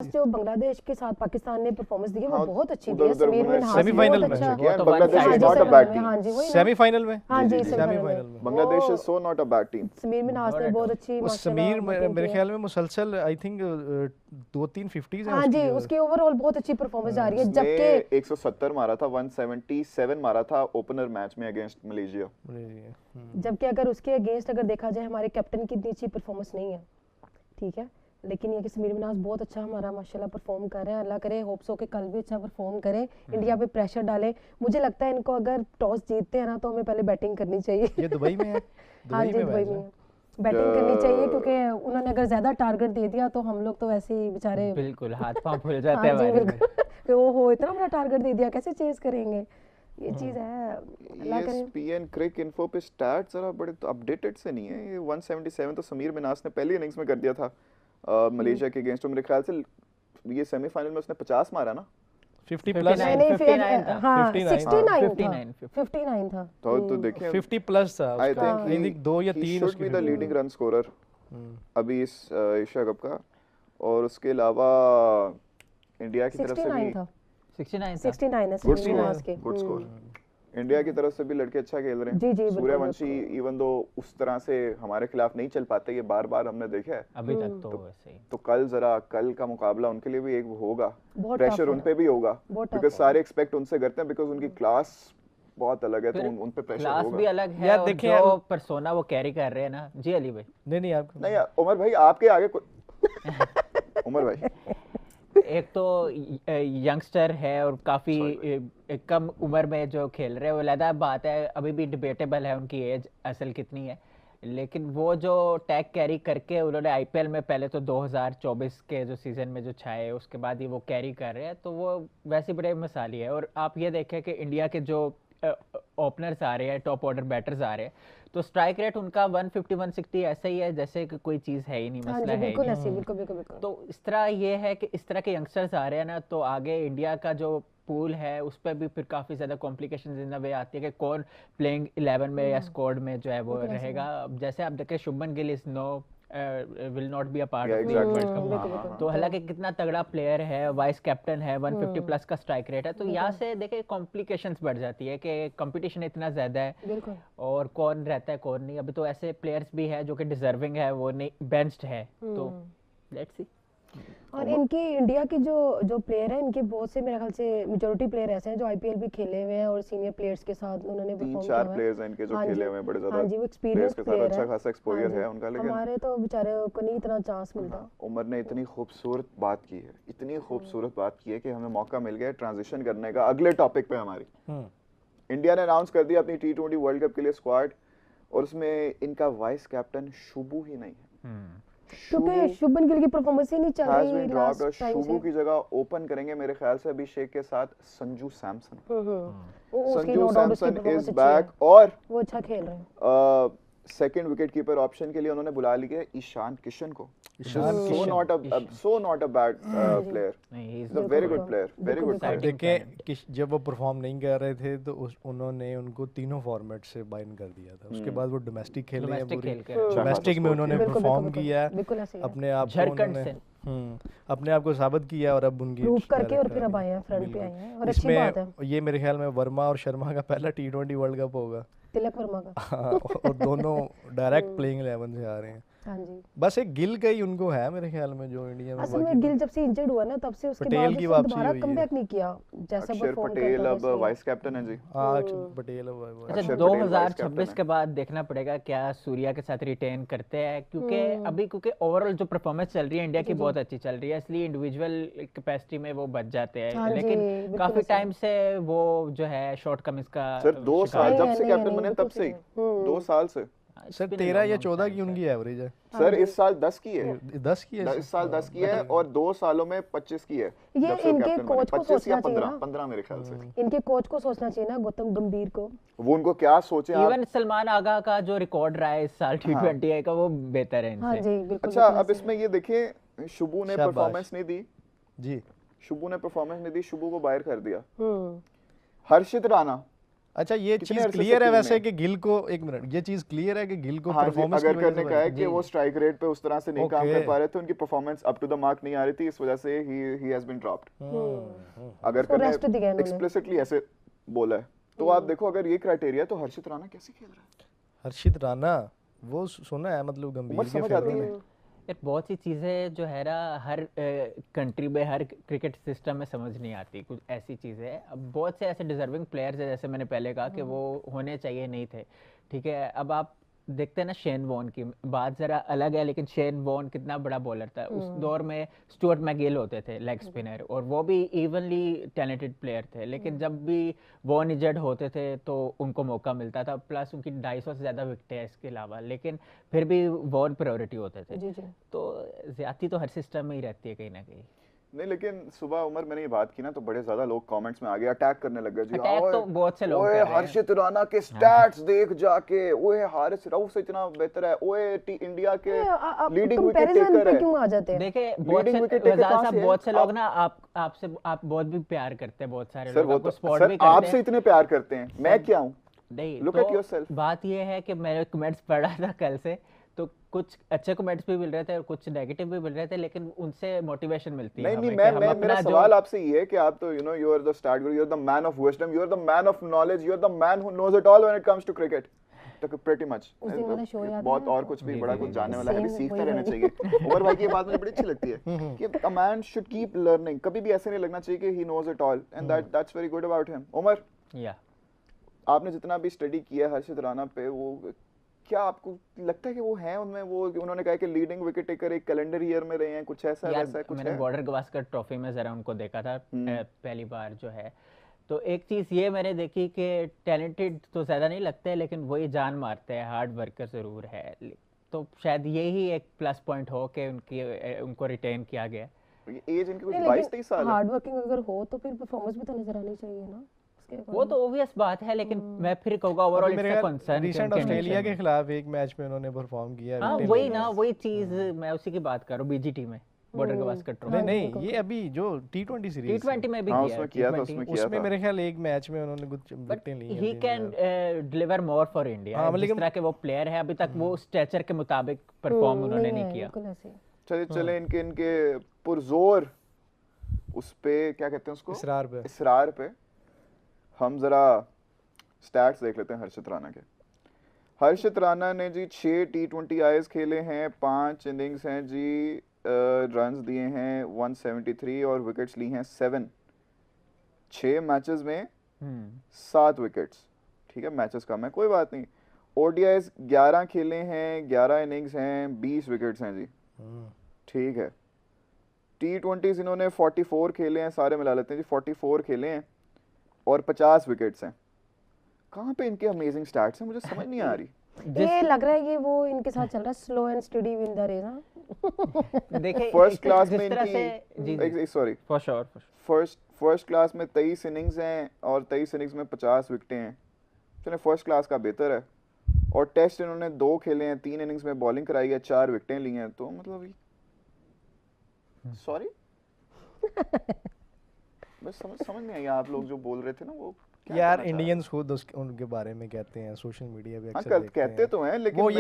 जो बांग्लादेश के साथ पाकिस्तान ने परफॉर्मेंस दी है वो हाँ, बहुत अच्छी दी उधर है। उधर समीर उन्होंने मिनहास सेमीफाइनल बहुत में अच्छा किया। तो बांग्लादेश हाँ इज जी, नॉट अ सेमीफाइनल बैड में, टीम। हाँ जी, वही ना। सेमीफाइनल में हाँ जी, सेमीफाइनल में बांग्लादेश वो is so not a bad team. Sameer Minhas ने बहुत अच्छी वो माशाल्लाह समीर बैटिंग मेरे की है। ख्याल में मुसलसल आई थिंक 2-3 50s हैं हाँ जी, उसकी ओवरऑल बहुत अच्छी परफॉर्मेंस जा रही है, उसने जबकि 170 मारा था, 177 मारा था ओपनर मैच में अगेंस्ट मलेशिया। जबकि अगर उसके अगेंस्ट अगर देखा जाए हमारे कैप्टन की इतनी अच्छी परफॉर्मेंस नहीं है, ठीक है, लेकिन ये कि समीर मिनहास बहुत अच्छा हमारा माशाल्लाह परफॉर्म कर रहे हैं। अल्लाह करे होप्स हो कि कल भी अच्छा परफॉर्म करें, इंडिया पे प्रेशर डालें। मुझे लगता है इनको अगर टॉस जीतते हैं ना तो हमें पहले बैटिंग करनी चाहिए। ये दुबई में है। हाँ जी, दुबई में बैटिंग करनी चाहिए, क्योंकि उन्होंने अगर ज्यादा टारगेट दे दिया तो हम लोग तो वैसे ही बेचारे बिल्कुल हाथ पांव फूल जाते हाँ हैं जी, बारिश में। बिल्कुल कि वो हो इतना बड़ा टारगेट दे दिया कैसे चेज करेंगे, ये चीज है। अल्लाह करे। ESPN क्रिक इन्फो पे स्टैट्स जरा बड़े तो अपडेटेड से नहीं है। ये 177 तो समीर मिनास ने पहली इनिंग्स में कर दिया था मलेशिया के अगेंस्ट। तो मेरे ख्याल से ये सेमीफाइनल में उसने 50 मारा ना। 50 प्लस नहीं नहीं, 59 था। हाँ 59 69 था, 59 59 था। तो देखिए 50 प्लस था आई उसका। थिंक आई थिंक 2 या 3 should be the leading run scorer अभी इस एशिया कप का। और उसके अलावा इंडिया की तरफ से 69 भी था, 69 था। 69 है गुड समीर मिनहास के। Score, good score. इंडिया की तरफ से भी लड़के अच्छा खेल रहे जी, हैं। जी, बिल्कुल, सूर्यवंशी इवन दो उस तरह से हमारे खिलाफ नहीं चल पाते, ये बार बार हमने देखा है। अभी तक तो वैसे ही। तो कल का मुकाबला उनके लिए भी एक होगा, बहुत प्रेशर tough उन पे भी होगा, बहुत tough बिकॉज होगा। सारे एक्सपेक्ट उनसे करते हैं, बिकॉज उनकी क्लास बहुत अलग है, तो फिर उन पे प्रेशर क्लास भी होगा। अलग है यार और देखें जो पर्सोना वो कैरी कर रहे हैं ना। जी अली भाई, नहीं आपको नहीं उमर भाई आपके आगे उमर भाई एक तो यंगस्टर है और काफी कम उम्र में जो खेल रहे हैं, वो अलग बात है, अभी भी डिबेटेबल है उनकी एज असल कितनी है, लेकिन वो जो टैग कैरी करके उन्होंने आईपीएल में पहले तो 2024 के जो सीजन में जो छाए, उसके बाद ही वो कैरी कर रहे हैं, तो वो वैसे बड़े मिसाली है। और आप ये देखें कि इंडिया के जो ओपनर्स आ रहे हैं, टॉप ऑर्डर बैटर्स आ रहे हैं, तो स्ट्राइक रेट उनका 150-160 ऐसा ही है जैसे कि कोई चीज़ है ही नहीं, हाँ मसला जी, है ही बिल्कुल नहीं। ऐसे, बिल्कुल बिल्कुल बिल्कुल। तो इस तरह ये है कि इस तरह के यंगस्टर्स आ रहे हैं ना, तो आगे इंडिया का जो पूल है उस पर भी फिर काफ़ी ज़्यादा कॉम्प्लिकेशंस इन द वे आती है कि कौन प्लेइंग 11 में या स्क्वाड में जो है वो रहेगा। अब जैसे आप देखें Shubman Gill is no will not be a part of exactly. World cup. बिल्कुल, बिल्कुल। तो हालांकि कितना तगड़ा प्लेयर है, वाइस कैप्टन है, 150 प्लस का स्ट्राइक रेट है, तो यहाँ से देखें कॉम्प्लिकेशंस बढ़ जाती है कि कंपटीशन इतना ज़्यादा है बिल्कुल और कौन रहता है कौन नहीं। अभी तो ऐसे प्लेयर्स भी है जो कि डिजर्विंग है, वो नहीं बेंच्ड है, तो लेट्स सी। और इनकी इंडिया की जो प्लेयर है, इनके बहुत से मेरे ख्याल से मेजोरिटी प्लेयर ऐसे हैं जो आईपीएल भी खेले हुए हैं और सीनियर प्लेयर्स के साथ उन्होंने परफॉर्म किया 3-4 हुआ है। प्लेयर्स हैं इनके जो हाँ खेले जी, हुए हैं, बड़े ज्यादा हाँ जी, वो प्लेयर्स एक्सपीरियंस के साथ प्लेयर अच्छा है। खासा एक्सपोजर हाँ जी, है उनका। लेकिन हमारे तो बेचारे को नहीं इतना चांस मिलता। उमर ने इतनी खूबसूरत बात की है, इतनी खूबसूरत बात की है कि हमें मौका मिल गया ट्रांजिशन करने का अगले टॉपिक पे हमारी। इंडिया ने अनाउंस कर दिया अपनी T20 वर्ल्ड कप के लिए स्क्वाड, और उसमें इनका वाइस कैप्टन शुभू ही नहीं है। क्योंकि शुभमन गिल की परफॉर्मेंस ही नहीं चल has रही been last dropped। Time Shubhu से। की जगह ओपन करेंगे मेरे ख्याल से अभिषेक के साथ संजू सैमसन। उसकी संजू नो डाउट उसकी सैमसन परफॉर्मेंस इज अच्छी है, बैक, और वो अच्छा खेल रहे हैं। सेकंड विकेट कीपर ऑप्शन के लिए उन्होंने बुला लिया है ईशान किशन को। So not a bad player, नहीं, he is is a very good player, very good player. देखें कि जब वो परफॉर्म नहीं कर रहे थे तो उन्होंने उनको तीनों फॉर्मेट से बाइंड कर दिया था। उसके बाद वो डोमेस्टिक खेले हैं, डोमेस्टिक पूरी खेल के डोमेस्टिक में उन्होंने बिल्कुल, परफॉर्म बिल्कुल, किया है, बिल्कुल ऐसे ही है। अपने आप को झारखंड उन्होंने से। अपने आप को साबित किया और अब उनकी प्रूव करके और डायरेक्टर फिर अब आ गई। आए हैं, फ्रंट पे बिल्कुल। आए हैं और अच्छी बात है। इसमें ये मेरे ख्याल में वर्मा और शर्मा का पहला T20 वर्ल्ड कप होगा। तिलक वर्मा का। हाँ, और दोनों डायरेक्ट प्लेइंग 11 से आ रहे हैं। हाँ जी, बस एक गिल का ही उनको है मेरे ख्याल में जो इंडिया में। असल में गिल जब से इंजर्ड हुआ ना तब से उसके पटेल बाद की उसने वापसी दोबारा हुई है। कमबैक नहीं किया जैसा अक्षर परफॉर्म पटेल करता था अब इसलिए। वाइस कैप्टन है जी। पटेल अब अच्छा, अक्षर पटेल वाइस 2026 कैप्टन के बाद देखना पड़ेगा क्या सूर्या के साथ रिटेन करते हैं, क्योंकि अभी क्योंकि ओवरऑल जो परफॉर्मेंस चल रही है इंडिया की बहुत अच्छी चल रही है, इसलिए इंडिविजुअल कैपेसिटी में वो बच जाते हैं। हाँ जी, लेकिन बिल्कुल काफी ऐसे। टाइम से वो जो है शॉर्ट कम इसका सर 2 शिकार साल नहीं जब है, से नहीं है, कैप्टन नहीं, बने बिल्कुल तब से ही, सही है। 2 साल से। It's सर been a 13 या long 14 time, की उनकी एवरेज है। सर इस साल 10 की है, 10 की है इस साल 10 की है, और 2 सालों में 25 की है। ये जब से इनके कैप्टन बने, कोच को 25 या सोचना चाहिए 15 ना। 15 मेरे ख्याल से। इनके कोच को सोचना चाहिए ना, गौतम गंभीर को। वो उनको क्या सोचे आप। इवन सलमान आगा का जो रिकॉर्ड रहा है इस साल T20 का, वो बेहतर है हाँ इनसे। जी, बिल्कुल। अच्छा, बिल्कुल अब ऐसे इसमें ये देखिए, शुभू ने शाबाश। परफॉर्मेंस नहीं दी, जी। शुभू ने परफॉर्मेंस नहीं दी, शुभू को बाहर कर दिया। है। हर्षित राणा अच्छा ये कितने चीज अरसे से क्लियर है टीम वैसे में? कि गिल को, एक मिनट, ये चीज क्लियर है कि गिल को हाँ जी, परफॉर्मेंस अगर करने का है कि जी। वो स्ट्राइक रेट पे उस तरह से नहीं काम Okay. कर पा रहे थे, उनकी performance up to the mark नहीं आ रही थी, इस वजह से ही हैज बीन ड्रॉप्ड। अगर उसको rest दिया करने इन्होंने। एक्सप्लिसिटली ऐसे बोला है तो आप देखो, अगर ये क्राइटेरिया तो हर्षित राणा कैसे खेल रहा है? हर्षित राणा वो सुना है मतलब उमर गंभीर के समझ आती फेवर है? में। यार बहुत सी चीज़ें जो है ना हर कंट्री में, हर क्रिकेट सिस्टम में समझ नहीं आती, कुछ ऐसी चीज़ें हैं। अब बहुत से ऐसे डिजर्विंग प्लेयर्स हैं, जैसे मैंने पहले कहा कि वो होने चाहिए नहीं थे, ठीक है। अब आप देखते हैं ना शेन वॉन की बात ज़रा अलग है, लेकिन शेन वॉन कितना बड़ा बॉलर था उस दौर में। स्टुअर्ट मैगिल होते थे लेग स्पिनर, और वो भी इवनली टैलेंटेड प्लेयर थे, लेकिन जब भी वॉन इंजर्ड होते थे तो उनको मौका मिलता था, प्लस उनकी 250 से ज़्यादा विकेटें हैं इसके अलावा, लेकिन फिर भी वॉन प्रायोरिटी होते थे। जी जी। तो ज्यादती तो हर सिस्टम में ही रहती है कहीं ना कहीं। नहीं, लेकिन सुबह उमर मैंने ये बात की ना तो बड़े ज्यादा लोग कमेंट्स में आ गए, अटैक करने लग गए जी। Attack ओए, तो बहुत से लोग ओए कर रहे हैं। हर्षित राणा के स्टैट्स देख जाके, ओए हारिस रऊफ से इतना बेहतर है, ओए इंडिया के आप लीडिंग विकेट कंपैरिजन टेकर पे है। क्यों आ जाते हैं? देखिए बहुत Leading से wicket taker वज़ाल कहाँ साहब, से है? बहुत से लोग आप- ना आपसे आप बहुत भी प्यार करते हैं, बहुत सारे सर लोग वो आपको तो सपोर्ट सर भी करते आपसे हैं। इतने प्यार करते हैं, मैं क्या हूँ? नहीं Look तो at yourself. बात ये है कि मैंने कमेंट्स पढ़ा था कल से, तो कुछ अच्छे कमेंट्स भी मिल रहे थे और कुछ नेगेटिव भी मिल रहे थे, लेकिन उनसे मोटिवेशन मिलती है नहीं नहीं, हमें कि हम मैं अपना मेरा जो सवाल आपसे ये है कि आप तो you are the start guru, you are the man of wisdom, you are the man of knowledge, you are the man who knows it all when it comes to cricket. तो प्रीटी मच उस दिन वाला show याद है बहुत आपको? और कुछ भी बड़ा कुछ जानने वाला है, अभी Same सीखता वही रहना वाली। चाहिए। उमर भाई की ये बात मुझे बड़ी अच्छी लगती है कि a man should keep learning, कभी भी ऐसे नहीं लगना चाहिए कि he knows it all, and that's very good about him. Umar, या आपने जितना भी स्टडी किया है हर्षित राणा पे, वो क्या आपको लगता है कि वो है उनमें, वो उन्होंने कहा कि लीडिंग विकेट टेकर एक कैलेंडर ईयर में रहे हैं, कुछ ऐसा यार वैसा कुछ मैंने है? बॉर्डर गवास्कर ट्रॉफी में जरा उनको देखा था पहली बार जो है, तो एक चीज़ ये मैंने देखी कि टैलेंटेड तो ज़्यादा नहीं लगते, लेकिन वही जान मारते हैं, हार्ड वर्कर ज़रूर है। तो शायद यही एक प्लस पॉइंट हो कि उनको रिटेन किया गया। एज इनकी कुछ नहीं, 22-23 साल है। हार्ड वर्किंग अगर हो तो फिर परफॉर्मेंस भी तो नजर आनी चाहिए ना उसके वो तो ओबियस बात है, लेकिन मैं फिर कहूँगा overall it's a concern. Recent Australia के खिलाफ एक मैच में उन्होंने परफॉर्म किया। हाँ विकेट वही लेके। ना, वही चीज़ मैं उसी की बात कर रहा हूँ, बीजीटी में बॉर्डर गवास्कर ट्रॉफी। नहीं ये अभी जो T20 सीरीज T20 में भी हाँ, किया उसमें किया था, T20 उसमें किया उसमें था। मेरे ख्याल एक मैच में उन्होंने कुछ बट विकेटें ली he can deliver more for India. हाँ, जिस लेकिन- तरह के वो प्लेयर है, अभी तक वो स्ट्रेचर के मुताबिक परफॉर्म उन्होंने नहीं है, किया। बिल्कुल ऐसे ही। चले चले इनके पुरजोर उस पे क्या कहते हैं उसको, इसरार पे। इसरार पे हम जरा स्टैट्स देख लेते हैं हर्षित राणा के। हर्षित राणा ने जी 6 T20 आईज खेले हैं, 5 इनिंग्स हैं जी, रन्स दिए हैं 173 और विकेट्स ली हैं 7। 6 मैचेस में 7 विकेट्स, ठीक है, मैचेस कम है कोई बात नहीं। ओडीआईज 11 खेले हैं, 11 इनिंग्स हैं, 20 विकेट्स हैं जी, ठीक है। T20s इन्होंने 44 खेले हैं, सारे मिला लेते हैं जी, 44 खेले हैं और 50 विकेट्स हैं। कहाँ पे इनके अमेजिंग स्टैट्स हैं, मुझे समझ नहीं आ रही। ये लग रहा है ये वो इनके साथ चल रहा है, slow and steady win the race. देखिए फर्स्ट क्लास जिस में तरह से इनकी sorry for sure first class में 23 इनिंग्स हैं और 23 इनिंग्स में 50 विकेटें हैं। चलिए फर्स्ट क्लास का बेहतर है। और टेस्ट इन्होंने 2 खेले हैं, 3 इनिंग्स में बॉलिंग कराई है, 4 विकेटें ली हैं, तो मतलब सॉरी बस समझ नहीं आई आप लोग जो बोल रहे थे ना, वो क्या यार कहना चाह रहे इंडियंस खुद उनके बारे में कहते हैं सोशल मीडिया पे हैं? अक्सर हाँ देखते कहते हैं। तो हैं, लेकिन वो